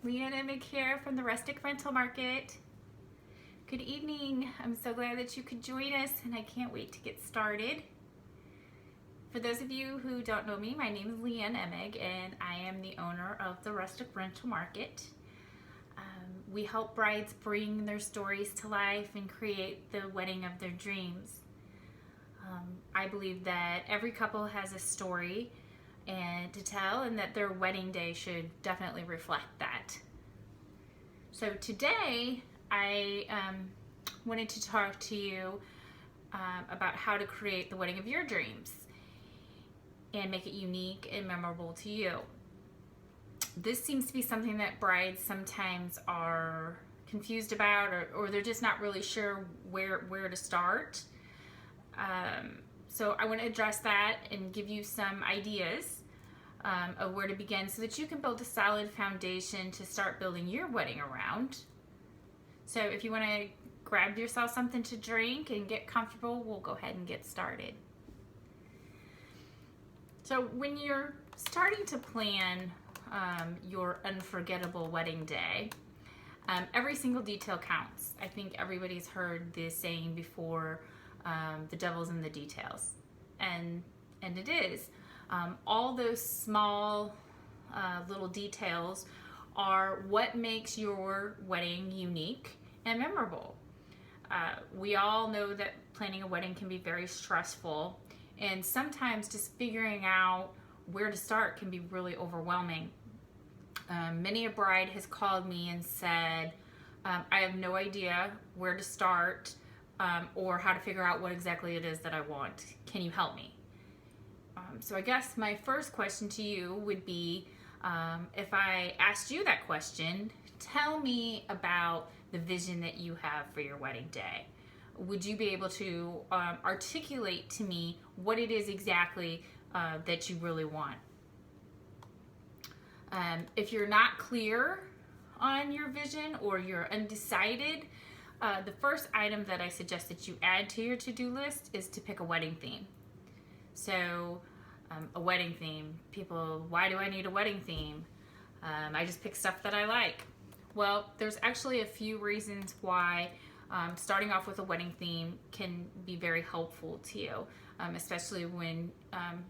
Leanne Emig here from the Rustic Rental Market. Good evening. I'm so glad that you could join us, and I can't wait to get started. For those of you who don't know me, my name is Leanne Emig, and I am the owner of the Rustic Rental Market. We help brides bring their stories to life and create the wedding of their dreams. I believe that every couple has a story and to tell, and that their wedding day should definitely reflect that. So today I wanted to talk to you about how to create the wedding of your dreams and make it unique and memorable to you. This seems to be something that brides sometimes are confused about, or they're just not really sure where to start. So I want to address that and give you some ideas of where to begin so that you can build a solid foundation to start building your wedding around. So if you want to grab yourself something to drink and get comfortable, we'll go ahead and get started. So when you're starting to plan your unforgettable wedding day, every single detail counts. I think everybody's heard this saying before, the devil's in the details, and it is. All those small little details are what makes your wedding unique and memorable. We all know that planning a wedding can be very stressful, and sometimes just figuring out where to start can be really overwhelming. Many a bride has called me and said, I have no idea where to start or how to figure out what exactly it is that I want. Can you help me? So I guess my first question to you would be, if I asked you that question, tell me about the vision that you have for your wedding day. Would you be able to articulate to me what it is exactly that you really want? If you're not clear on your vision or you're undecided, the first item that I suggest that you add to your to-do list is to pick a wedding theme. So a wedding theme. People, why do I need a wedding theme? I just pick stuff that I like. Well, there's actually a few reasons why starting off with a wedding theme can be very helpful to you, especially when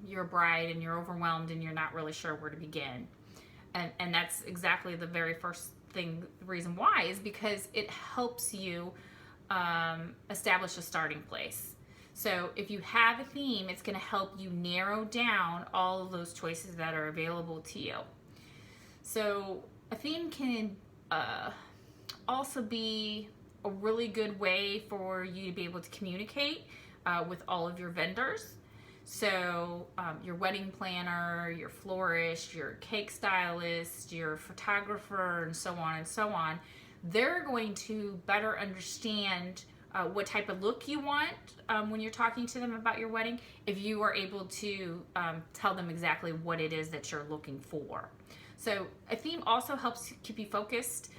you're a bride and you're overwhelmed and you're not really sure where to begin. And that's exactly the very first thing. The reason why is because it helps you establish a starting place. So if you have a theme, it's going to help you narrow down all of those choices that are available to you. So a theme can also be a really good way for you to be able to communicate with all of your vendors. So your wedding planner, your florist, your cake stylist, your photographer, and so on, they're going to better understand what type of look you want when you're talking to them about your wedding, if you are able to tell them exactly what it is that you're looking for. So a theme also helps keep you focused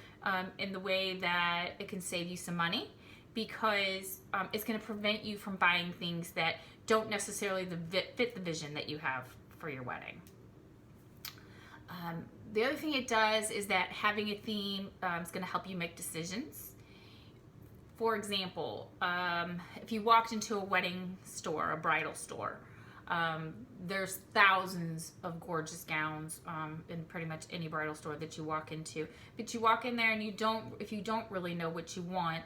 in the way that it can save you some money, because it's going to prevent you from buying things that don't necessarily fit the vision that you have for your wedding. The other thing it does is that having a theme is going to help you make decisions. For example, if you walked into a wedding store, a bridal store, there's thousands of gorgeous gowns in pretty much any bridal store that you walk into. But you walk in there and if you don't really know what you want,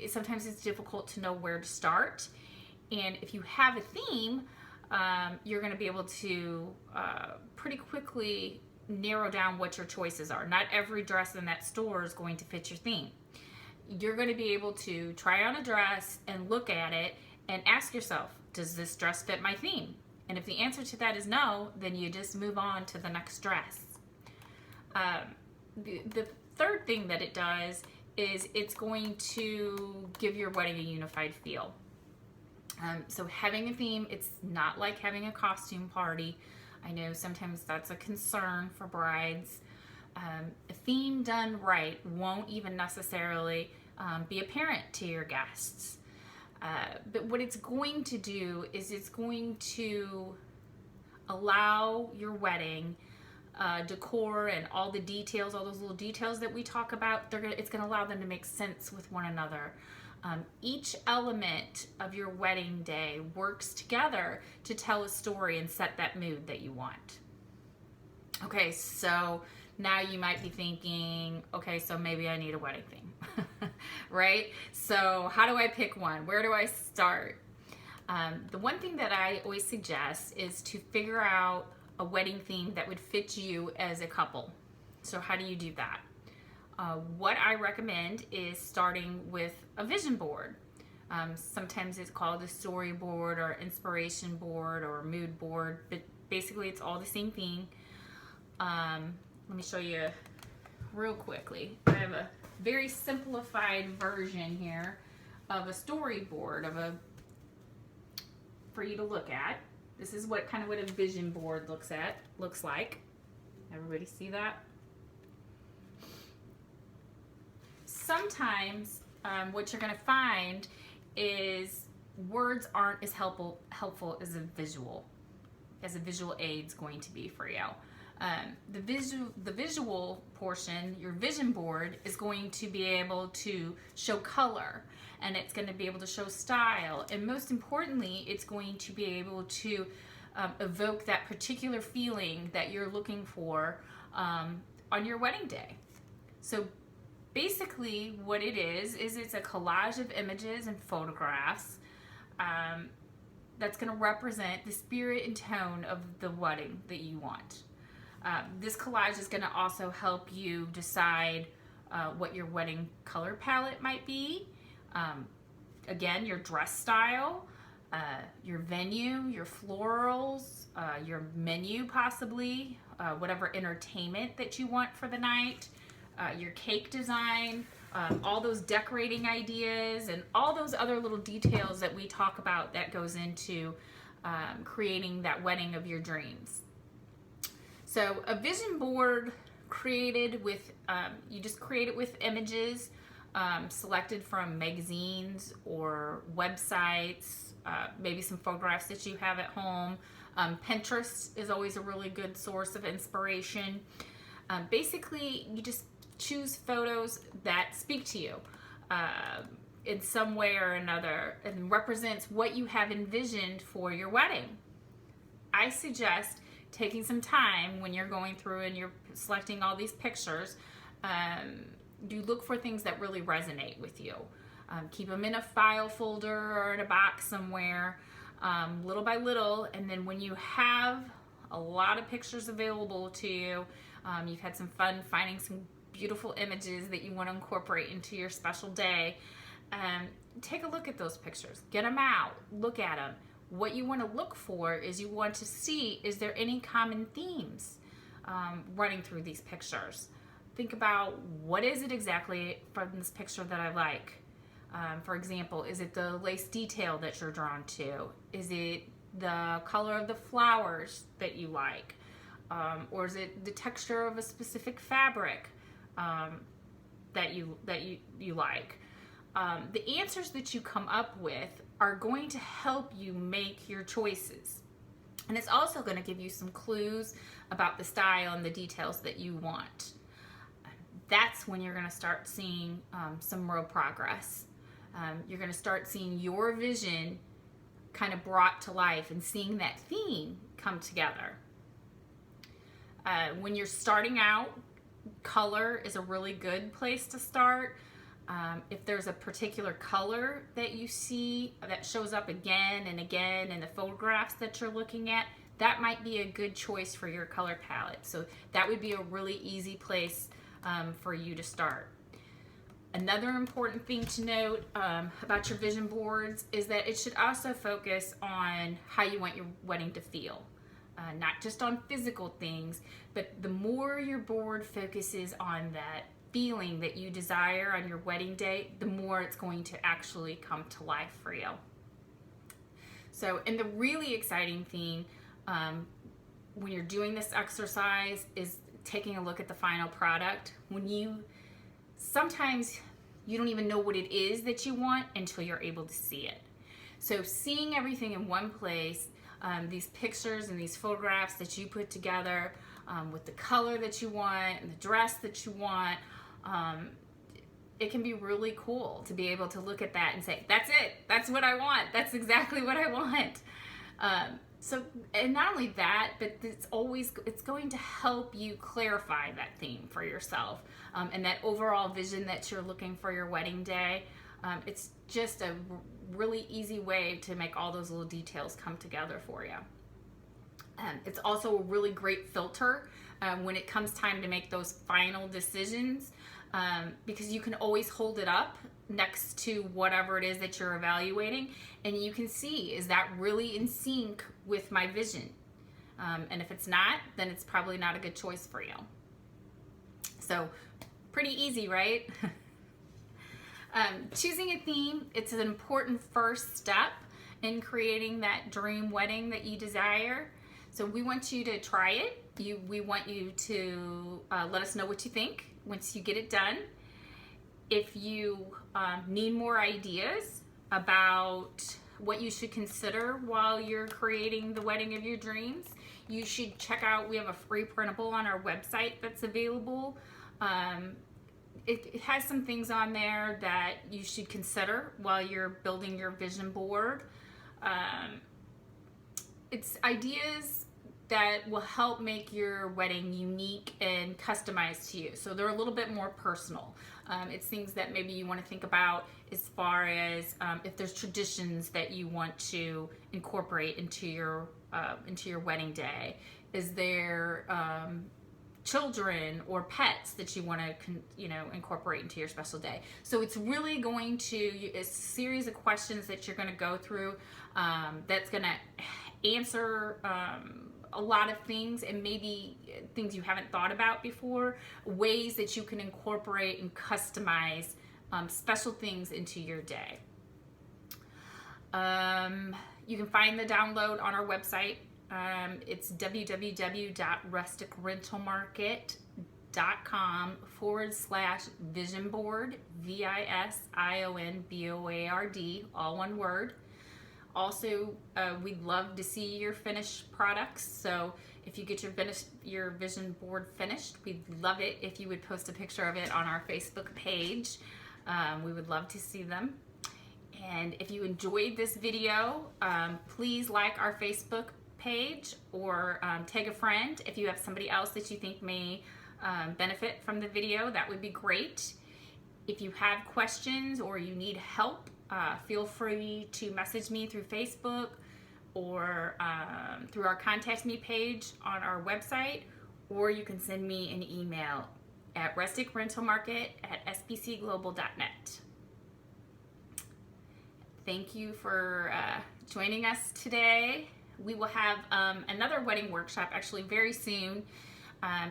sometimes it's difficult to know where to start. And if you have a theme, you're going to be able to pretty quickly narrow down what your choices are. Not every dress in that store is going to fit your theme. You're going to be able to try on a dress and look at it and ask yourself, does this dress fit my theme? And if the answer to that is no, then you just move on to the next dress. The third thing that it does is it's going to give your wedding a unified feel. So having a theme, it's not like having a costume party. I know sometimes that's a concern for brides. A theme done right won't even necessarily be apparent to your guests. But what it's going to do is it's going to allow your wedding decor and all the details, all those little details that we talk about, it's gonna allow them to make sense with one another. Each element of your wedding day works together to tell a story and set that mood that you want. Okay, so now you might be thinking, okay, so maybe I need a wedding theme, right? So how do I pick one? Where do I start? The one thing that I always suggest is to figure out a wedding theme that would fit you as a couple. So how do you do that? What I recommend is starting with a vision board. Sometimes it's called a storyboard or inspiration board or mood board, but basically it's all the same thing. Let me show you real quickly. I have a very simplified version here of a storyboard for you to look at. This is what a vision board looks like. Everybody see that? Sometimes what you're going to find is words aren't as helpful as a visual aid's going to be for you. The visual portion, your vision board, is going to be able to show color, and it's going to be able to show style, and most importantly, it's going to be able to evoke that particular feeling that you're looking for on your wedding day. So basically what it is it's a collage of images and photographs that's going to represent the spirit and tone of the wedding that you want. This collage is going to also help you decide what your wedding color palette might be. Again, your dress style, your venue, your florals, your menu possibly, whatever entertainment that you want for the night, your cake design, all those decorating ideas, and all those other little details that we talk about that goes into creating that wedding of your dreams. So a vision board created with, you just create it with images selected from magazines or websites, maybe some photographs that you have at home. Pinterest is always a really good source of inspiration. Basically, you just choose photos that speak to you in some way or another and represents what you have envisioned for your wedding. I suggest taking some time when you're going through and you're selecting all these pictures, you look for things that really resonate with you. Keep them in a file folder or in a box somewhere, little by little, and then when you have a lot of pictures available to you, you've had some fun finding some beautiful images that you want to incorporate into your special day, take a look at those pictures. Get them out. Look at them. What you want to look for is you want to see, is there any common themes running through these pictures? Think about, what is it exactly from this picture that I like? For example, is it the lace detail that you're drawn to? Is it the color of the flowers that you like? Or is it the texture of a specific fabric that you like? The answers that you come up with are going to help you make your choices. And it's also going to give you some clues about the style and the details that you want. That's when you're going to start seeing some real progress. You're going to start seeing your vision kind of brought to life and seeing that theme come together. When you're starting out, color is a really good place to start. If there's a particular color that you see that shows up again and again in the photographs that you're looking at, that might be a good choice for your color palette. So that would be a really easy place for you to start. Another important thing to note about your vision boards is that it should also focus on how you want your wedding to feel. Not just on physical things, but the more your board focuses on that feeling that you desire on your wedding day, the more it's going to actually come to life for you. So, and the really exciting thing when you're doing this exercise is taking a look at the final product. Sometimes you don't even know what it is that you want until you're able to see it. So seeing everything in one place these pictures and these photographs that you put together with the color that you want and the dress that you want. It can be really cool to be able to look at that and say, that's it, that's what I want, that's exactly what I want. So, and not only that, but it's going to help you clarify that theme for yourself, and that overall vision that you're looking for your wedding day. It's just a really easy way to make all those little details come together for you. It's also a really great filter when it comes time to make those final decisions, because you can always hold it up next to whatever it is that you're evaluating, and you can see, is that really in sync with my vision? And if it's not, then it's probably not a good choice for you. So pretty easy, right? Choosing a theme, it's an important first step in creating that dream wedding that you desire. So we want you to try it. We want you to let us know what you think once you get it done. If you need more ideas about what you should consider while you're creating the wedding of your dreams, you should check out, we have a free printable on our website that's available. It has some things on there that you should consider while you're building your vision board. It's ideas that will help make your wedding unique and customized to you. So they're a little bit more personal. It's things that maybe you want to think about as far as if there's traditions that you want to incorporate into your wedding day. Is there children or pets that you want to incorporate into your special day? So it's really going to a series of questions that you're going to go through that's going to answer a lot of things, and maybe things you haven't thought about before, ways that you can incorporate and customize special things into your day. You can find the download on our website. It's www.rusticrentalmarket.com/vision board, VISIONBOARD, all one word. Also, we'd love to see your finished products. So if you get your vision board finished, we'd love it if you would post a picture of it on our Facebook page. We would love to see them. And if you enjoyed this video, please like our Facebook page or tag a friend. If you have somebody else that you think may benefit from the video, that would be great. If you have questions or you need help, feel free to message me through Facebook or through our Contact Me page on our website, or you can send me an email at rusticrentalmarket@spcglobal.net. Thank you for joining us today. We will have another wedding workshop actually very soon.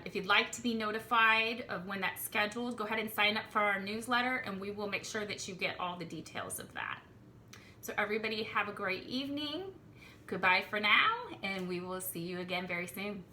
If you'd like to be notified of when that's scheduled, go ahead and sign up for our newsletter, and we will make sure that you get all the details of that. So everybody have a great evening. Goodbye for now, and we will see you again very soon.